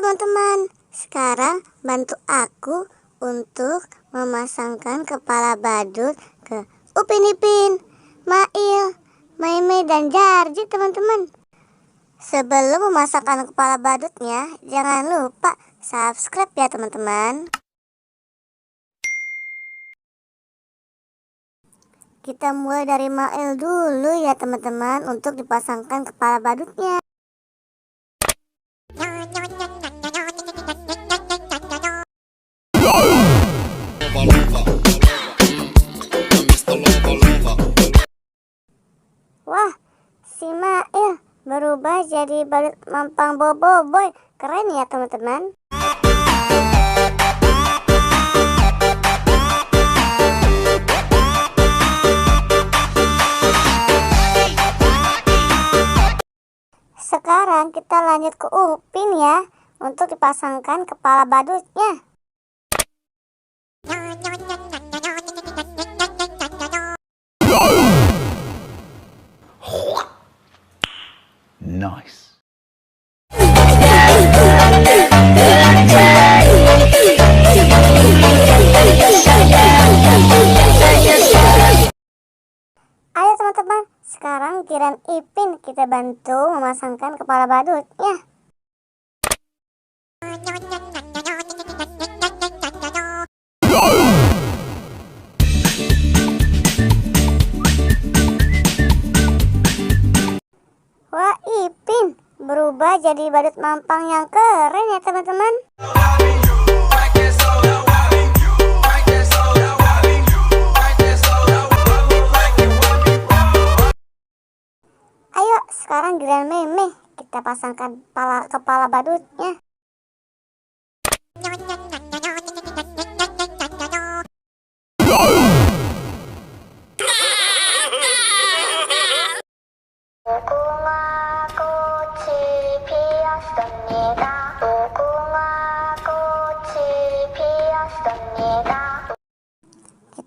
teman-teman, sekarang bantu aku untuk memasangkan kepala badut ke Upin Ipin, Mail, Maimai, dan Jarji teman-teman. Sebelum memasangkan kepala badutnya, jangan lupa subscribe ya teman-teman. Kita mulai dari Mail dulu ya teman-teman untuk dipasangkan kepala badutnya. Wah, si Mail berubah jadi badut mampang boboiboy. Keren ya teman-teman. Sekarang kita lanjut ke Upin ya, untuk dipasangkan kepala badutnya. Nice. Ayo teman-teman, sekarang giliran Ipin kita bantu memasangkan kepala badutnya. Wah, Ipin berubah jadi badut mampang yang keren ya teman-teman. Ayo sekarang giliran Meme, kita pasangkan kepala badutnya.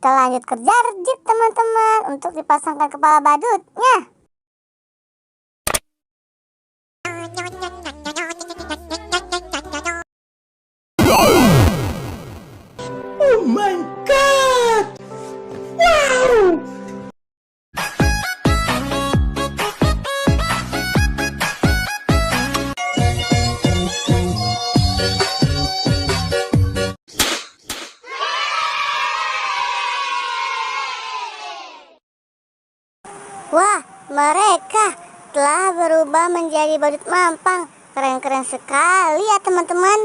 Kita lanjut ke Jarji teman-teman untuk dipasangkan kepala badutnya. Oh my god! Wow! Wah, mereka telah berubah menjadi badut mampang. Keren-keren sekali ya teman-teman.